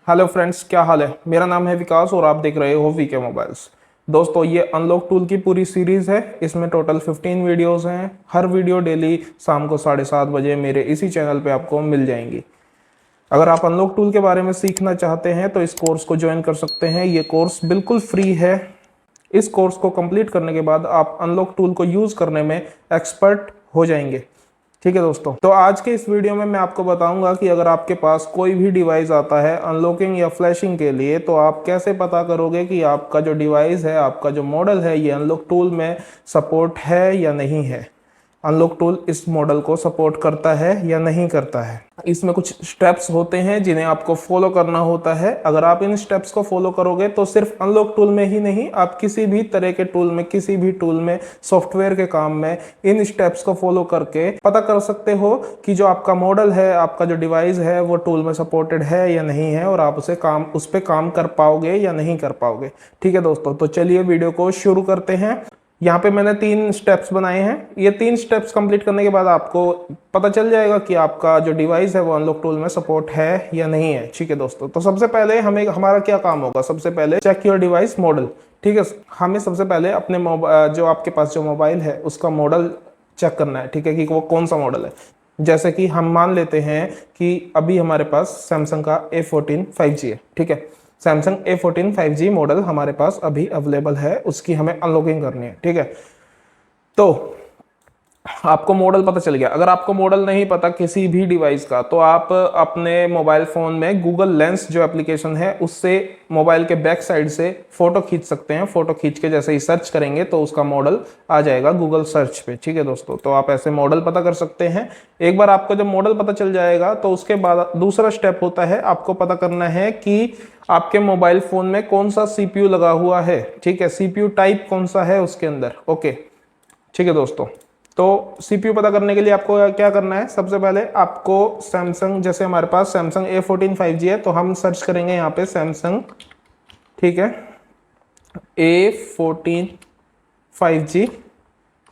Hello friends, क्या हाल है। मेरा नाम है विकास और आप देख रहे हो वीके मोबाइल्स। दोस्तों, ये अनलॉक टूल की पूरी सीरीज़ है। इसमें टोटल 15 वीडियोस हैं। हर वीडियो डेली शाम को 7:30 बजे मेरे इसी चैनल पे आपको मिल जाएंगी। अगर आप अनलॉक टूल के बारे में सीखना चाहते हैं तो इस कोर्स को ज्वाइन कर सकते हैं। ये कोर्स बिल्कुल फ्री है। इस कोर्स को कंप्लीट करने के बाद आप अनलॉक टूल को यूज़ करने में एक्सपर्ट हो जाएंगे। ठीक है दोस्तों, तो आज के इस वीडियो में मैं आपको बताऊंगा कि अगर आपके पास कोई भी डिवाइस आता है अनलॉकिंग या फ्लैशिंग के लिए, तो आप कैसे पता करोगे कि आपका जो डिवाइस है, आपका जो मॉडल है, ये अनलॉक टूल में सपोर्ट है या नहीं है। अनलॉक टूल इस मॉडल को सपोर्ट करता है या नहीं करता है। इसमें कुछ स्टेप्स होते हैं जिन्हें आपको फॉलो करना होता है। अगर आप इन स्टेप्स को फॉलो करोगे तो सिर्फ अनलॉक टूल में ही नहीं, आप किसी भी तरह के टूल में, किसी भी टूल में, सॉफ्टवेयर के काम में इन स्टेप्स को फॉलो करके पता कर सकते हो कि जो आपका मॉडल है, आपका जो डिवाइस है, वो टूल में सपोर्टेड है या नहीं है, और आप उस पर काम कर पाओगे या नहीं कर पाओगे। ठीक है दोस्तों, तो चलिए वीडियो को शुरू करते हैं। यहाँ पे मैंने 3 स्टेप्स बनाए हैं। ये 3 स्टेप्स कंप्लीट करने के बाद आपको पता चल जाएगा कि आपका जो डिवाइस है वो अनलॉक टूल में सपोर्ट है या नहीं है। ठीक है दोस्तों, तो सबसे पहले हमारा क्या काम होगा। सबसे पहले चेक योर डिवाइस मॉडल। ठीक है, हमें सबसे पहले अपने जो आपके पास जो मोबाइल है उसका मॉडल चेक करना है। ठीक है, कि वो कौन सा मॉडल है। जैसे कि हम मान लेते हैं कि अभी हमारे पास सैमसंग का A14 5G है। ठीक है, सैमसंग A14 5G मॉडल हमारे पास अभी अवेलेबल है, उसकी हमें अनलॉकिंग करनी है। ठीक है, तो आपको मॉडल पता चल गया। अगर आपको मॉडल नहीं पता किसी भी डिवाइस का, तो आप अपने मोबाइल फ़ोन में गूगल लेंस जो एप्लीकेशन है उससे मोबाइल के बैक साइड से फ़ोटो खींच सकते हैं। फ़ोटो खींच के जैसे ही सर्च करेंगे तो उसका मॉडल आ जाएगा गूगल सर्च पे। ठीक है दोस्तों, तो आप ऐसे मॉडल पता कर सकते हैं। एक बार आपको जब मॉडल पता चल जाएगा तो उसके बाद दूसरा स्टेप होता है, आपको पता करना है कि आपके मोबाइल फ़ोन में कौन सा CPU लगा हुआ है। ठीक है, CPU टाइप कौन सा है उसके अंदर। ओके, ठीक है दोस्तों, तो CPU पता करने के लिए आपको क्या करना है। सबसे पहले आपको सैमसंग, जैसे हमारे पास सैमसंग A14 5G है तो हम सर्च करेंगे यहाँ पे सैमसंग। ठीक है, A14 5G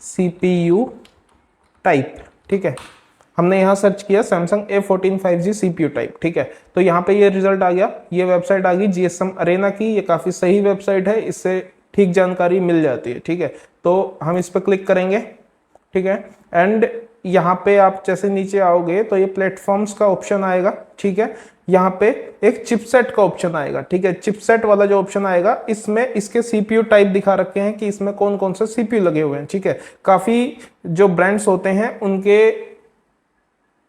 CPU टाइप। ठीक है, हमने यहाँ सर्च किया Samsung A14 5G CPU type. ठीक है, तो यहाँ पे ये रिजल्ट आ गया। ये वेबसाइट आ गई GSM अरेना की। ये काफ़ी सही वेबसाइट है, इससे ठीक जानकारी मिल जाती है। ठीक है, तो हम इस पर क्लिक करेंगे। ठीक है, एंड यहाँ पे आप जैसे नीचे आओगे तो ये प्लेटफॉर्म्स का ऑप्शन आएगा। ठीक है, यहाँ पे एक चिपसेट का ऑप्शन आएगा। ठीक है, चिपसेट वाला जो ऑप्शन आएगा इसमें इसके CPU टाइप दिखा रखे हैं कि इसमें कौन कौन से CPU लगे हुए हैं। ठीक है, काफ़ी जो ब्रांड्स होते हैं उनके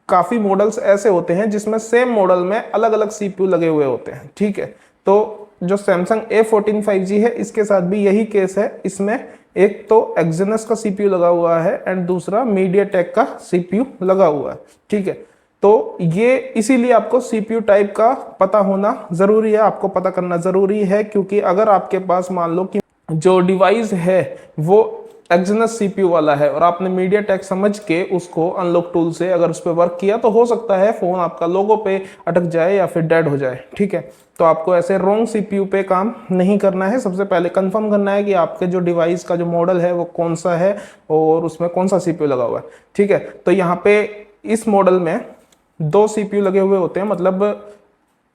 काफ़ी मॉडल्स ऐसे होते हैं जिसमें सेम मॉडल में अलग अलग CPU लगे हुए होते हैं। ठीक है, तो जो सैमसंग A14 5G है इसके साथ भी यही केस है। इसमें एक तो एक्सिनस का CPU लगा हुआ है एंड दूसरा मीडियाटेक का CPU लगा हुआ है। ठीक है, तो ये इसीलिए आपको CPU टाइप का पता होना ज़रूरी है, आपको पता करना ज़रूरी है। क्योंकि अगर आपके पास मान लो कि जो डिवाइस है वो एक्सिनस CPU वाला है और आपने मीडियाटेक समझ के उसको अनलॉक टूल से अगर उस पर वर्क किया तो हो सकता है फ़ोन आपका लोगो पे अटक जाए या फिर डेड हो जाए। ठीक है, तो आपको ऐसे रॉन्ग CPU पे काम नहीं करना है। सबसे पहले कंफर्म करना है कि आपके जो डिवाइस का जो मॉडल है वो कौन सा है और उसमें कौन सा CPU लगा हुआ है। ठीक है, तो यहाँ पे इस मॉडल में 2 CPU लगे हुए होते हैं, मतलब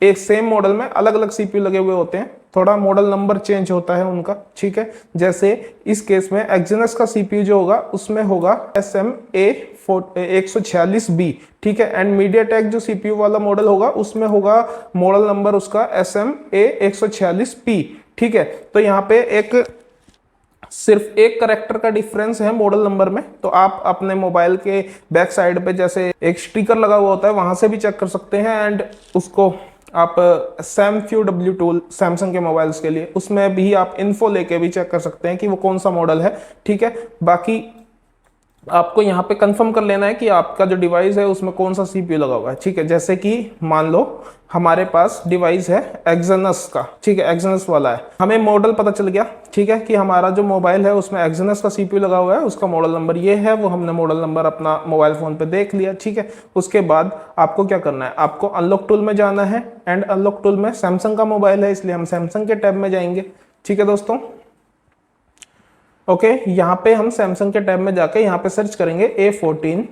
एक सेम मॉडल में अलग अलग CPU लगे हुए होते हैं। थोड़ा मॉडल नंबर चेंज होता है उनका। ठीक है, जैसे इस केस में एक्सिनस का CPU जो होगा उसमें होगा SMA146B। ठीक है, एंड मीडियाटेक जो CPU वाला मॉडल होगा उसमें होगा मॉडल नंबर उसका SMA146P। ठीक है, तो यहाँ पे सिर्फ एक करेक्टर का डिफरेंस है मॉडल नंबर में। तो आप अपने मोबाइल के बैक साइड पे जैसे एक स्टिकर लगा हुआ होता है वहां से भी चेक कर सकते हैं। एंड उसको आप SamQW टूल सैमसंग के मोबाइल्स के लिए, उसमें भी आप इन्फो लेके भी चेक कर सकते हैं कि वो कौन सा मॉडल है। ठीक है, बाकी आपको यहाँ पे कंफर्म कर लेना है कि आपका जो डिवाइस है उसमें कौन सा CPU लगा हुआ है। ठीक है, जैसे कि मान लो हमारे पास डिवाइस है एक्सिनस का। ठीक है, एक्सिनस वाला है, हमें मॉडल पता चल गया। ठीक है, कि हमारा जो मोबाइल है उसमें एक्सिनस का CPU लगा हुआ है, उसका मॉडल नंबर ये है, वो हमने मॉडल नंबर अपना मोबाइल फोन पे देख लिया। ठीक है, उसके बाद आपको क्या करना है, आपको अनलॉक टूल में जाना है। एंड अनलॉक टूल में सैमसंग का मोबाइल है इसलिए हम सैमसंग के टैब में जाएंगे। ठीक है दोस्तों, ओके, यहाँ पे हम सैमसंग के टैब में जाके यहाँ पे सर्च करेंगे A14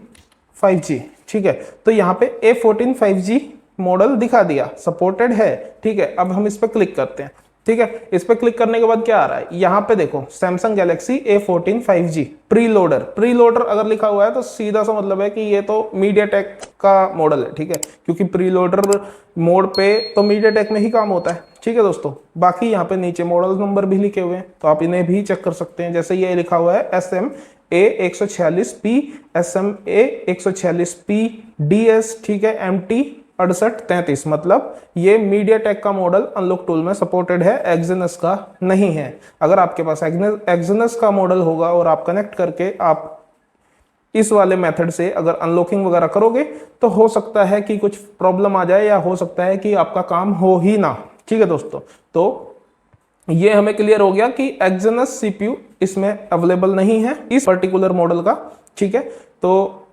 5G। ठीक है, तो यहाँ पे A14 5G मॉडल दिखा दिया, सपोर्टेड है। ठीक है, अब हम इस पर क्लिक करते हैं। ठीक है, इस पे क्लिक करने के बाद क्या आ रहा है, यहाँ पे देखो Samsung Galaxy A14 5G pre loader अगर लिखा हुआ है तो सीधा सा मतलब है कि ये तो मीडियाटेक का मॉडल है। ठीक है, क्योंकि प्री लोडर मोड पे तो मीडियाटेक में ही काम होता है। ठीक है दोस्तों, बाकी यहाँ पे नीचे मॉडल नंबर भी लिखे हुए हैं तो आप इन्हें भी चेक कर सकते हैं। जैसे ये लिखा हुआ है SMA146P, SMA146P DS, ठीक है, MT 6833, मतलब ये मीडियाटेक का मॉडल अनलॉक टूल में सपोर्टेड है, एक्सिनस का नहीं है। अगर आपके पास एक्सिनस का मॉडल होगा और आप कनेक्ट करके आप इस वाले मेथड से अगर अनलॉकिंग वगैरह करोगे तो हो सकता है कि कुछ प्रॉब्लम आ जाए या हो सकता है कि आपका काम हो ही ना। ठीक है दोस्तों, तो ये हमें क्लियर हो गया कि एक्सिनस CPU इसमें अवेलेबल नहीं है इस पर्टिकुलर मॉडल का। ठीक है, तो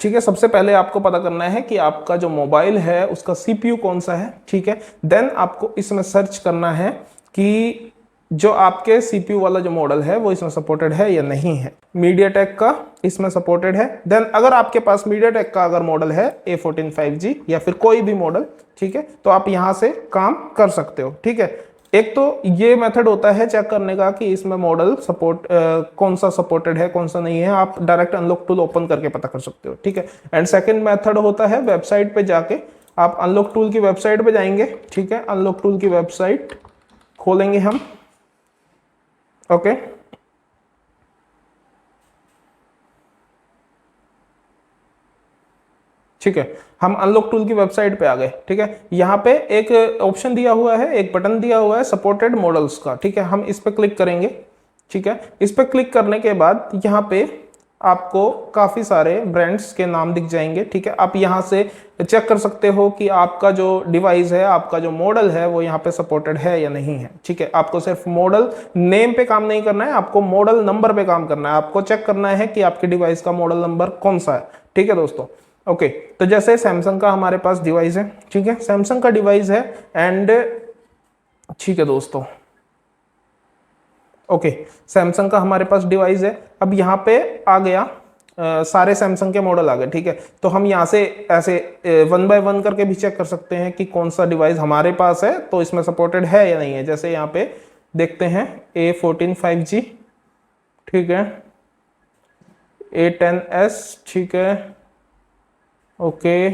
ठीक है, सबसे पहले आपको पता करना है कि आपका जो मोबाइल है उसका CPU कौन सा है। ठीक है, देन आपको इसमें सर्च करना है कि जो आपके CPU वाला जो मॉडल है वो इसमें सपोर्टेड है या नहीं है। मीडियाटेक का इसमें सपोर्टेड है। देन अगर आपके पास मीडियाटेक का अगर मॉडल है A14 5G या फिर कोई भी मॉडल, ठीक है, तो आप यहां से काम कर सकते हो। ठीक है, एक तो ये मेथड होता है चेक करने का कि इसमें मॉडल सपोर्ट कौन सा सपोर्टेड है कौन सा नहीं है, आप डायरेक्ट अनलॉक टूल ओपन करके पता कर सकते हो। ठीक है, एंड सेकंड मेथड होता है वेबसाइट पे जाके, आप अनलॉक टूल की वेबसाइट पे जाएंगे। ठीक है, अनलॉक टूल की वेबसाइट खोलेंगे हम। ओके, ठीक है, हम अनलॉक टूल की वेबसाइट पे आ गए। ठीक है, यहाँ पे एक ऑप्शन दिया हुआ है, एक बटन दिया हुआ है सपोर्टेड मॉडल्स का। ठीक है, हम इस पे क्लिक करेंगे। ठीक है, इस पे क्लिक करने के बाद यहाँ पे आपको काफी सारे ब्रांड्स के नाम दिख जाएंगे। ठीक है, आप यहाँ से चेक कर सकते हो कि आपका जो डिवाइस है, आपका जो मॉडल है वो यहाँ पे सपोर्टेड है या नहीं है। ठीक है, आपको सिर्फ मॉडल नेम पे काम नहीं करना है, आपको मॉडल नंबर पे काम करना है। आपको चेक करना है कि आपके डिवाइस का मॉडल नंबर कौन सा है। ठीक है दोस्तों, ओके, तो जैसे सैमसंग का हमारे पास डिवाइस है। ठीक है, सैमसंग का डिवाइस है एंड ठीक है दोस्तों, ओके, सैमसंग का हमारे पास डिवाइस है। अब यहाँ पे आ गया सारे सैमसंग के मॉडल आ गए। ठीक है, तो हम यहाँ से ऐसे 1 बाय 1 करके भी चेक कर सकते हैं कि कौन सा डिवाइस हमारे पास है तो इसमें सपोर्टेड है या नहीं है। जैसे यहाँ पे देखते हैं A14 5G, ठीक है, A10s, ठीक है, ओके,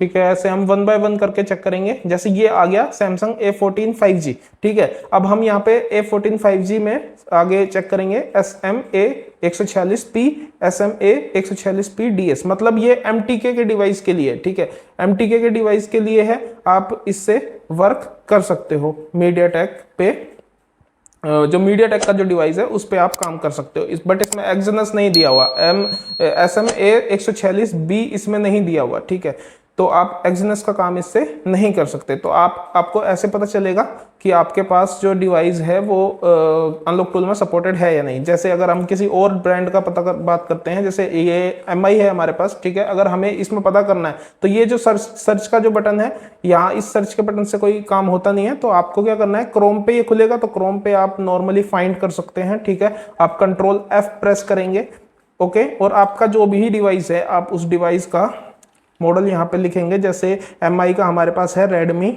ठीक है, ऐसे हम 1 बाय 1 करके चेक करेंगे। जैसे ये आ गया सैमसंग A14 5G। ठीक है, अब हम यहाँ पे A14 5G में आगे चेक करेंगे SMA146P, SMA146P DS, मतलब ये MTK के डिवाइस के लिए। ठीक है, MTK के डिवाइस के लिए है, आप इससे वर्क कर सकते हो। मीडियाटेक पे जो मीडियाटेक का जो डिवाइस है उस पे आप काम कर सकते हो। बट इसमें एक्सिनस नहीं दिया हुआ, SMA146B इसमें नहीं दिया हुआ। ठीक है, तो आप एक्सिनस का काम इससे नहीं कर सकते। तो आपको ऐसे पता चलेगा कि आपके पास जो डिवाइस है वो अनलॉक टूल में सपोर्टेड है या नहीं। जैसे अगर हम किसी और ब्रांड का बात करते हैं, जैसे ये MI है हमारे पास। ठीक है, अगर हमें इसमें पता करना है तो ये जो सर्च का जो बटन है, यहाँ इस सर्च के बटन से कोई काम होता नहीं है। तो आपको क्या करना है, क्रोम पे ये खुलेगा तो क्रोम पे आप नॉर्मली फाइंड कर सकते हैं। ठीक है, आप Ctrl+F प्रेस करेंगे, ओके, और आपका जो भी डिवाइस है आप उस डिवाइस का मॉडल यहाँ पे लिखेंगे। जैसे MI का हमारे पास है Redmi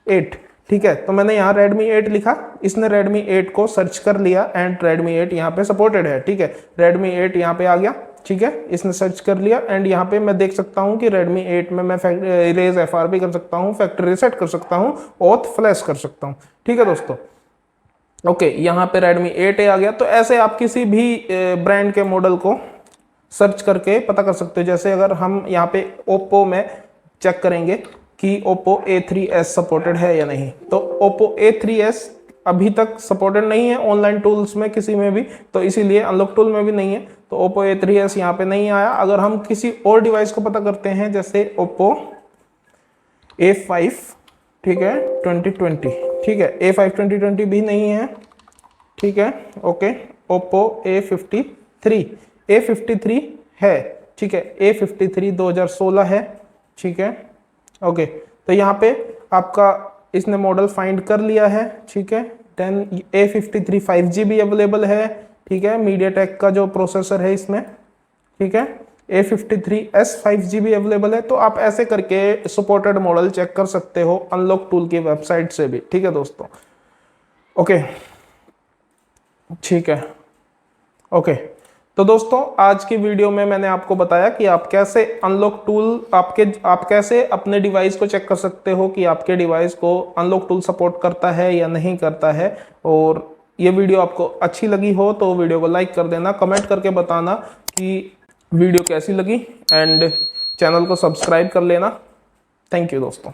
8। ठीक है, तो मैंने यहाँ Redmi 8 लिखा, इसने Redmi 8 को सर्च कर लिया एंड Redmi 8 यहाँ पे सपोर्टेड है। ठीक है, Redmi 8 यहाँ पे आ गया। ठीक है, इसने सर्च कर लिया एंड यहाँ पे मैं देख सकता हूँ कि Redmi 8 में मैं इरेज FRP कर सकता हूँ, फैक्ट्री रीसेट कर सकता हूँ, ऑथ फ्लैश कर सकता हूँ। ठीक है दोस्तों, ओके, यहाँ पे Redmi 8A आ गया। तो ऐसे आप किसी भी ब्रांड के मॉडल को सर्च करके पता कर सकते हो। जैसे अगर हम यहाँ पे Oppo में चेक करेंगे कि Oppo A3s सपोर्टेड है या नहीं, तो Oppo A3s अभी तक सपोर्टेड नहीं है ऑनलाइन टूल्स में किसी में भी, तो इसीलिए अनलॉक टूल में भी नहीं है। तो Oppo A3s यहाँ पे नहीं आया। अगर हम किसी और डिवाइस को पता करते हैं, जैसे Oppo A5, ठीक है, 2020, ठीक है, A5 2020 भी नहीं है। ठीक है, ओके, Oppo A53 है। ठीक है, A53 2016 है। ठीक है, ओके, तो यहाँ पे आपका इसने मॉडल फाइंड कर लिया है। ठीक है, देन A53 5G भी अवेलेबल है। ठीक है, मीडियाटेक का जो प्रोसेसर है इसमें। ठीक है। A53s 5GB अवेलेबल है, तो आप ऐसे करके सपोर्टेड मॉडल चेक कर सकते हो अनलॉक टूल की वेबसाइट से भी। ठीक है दोस्तों, ओके, ठीक है, ओके। तो दोस्तों आज की वीडियो में मैंने आपको बताया कि आप कैसे अनलॉक टूल आप कैसे अपने डिवाइस को चेक कर सकते हो कि आपके डिवाइस को अनलॉक टूल सपोर्ट करता है या नहीं करता है। और ये वीडियो आपको अच्छी लगी हो तो वीडियो को लाइक कर देना, कमेंट करके बताना कि वीडियो कैसी लगी, एंड चैनल को सब्सक्राइब कर लेना। थैंक यू दोस्तों।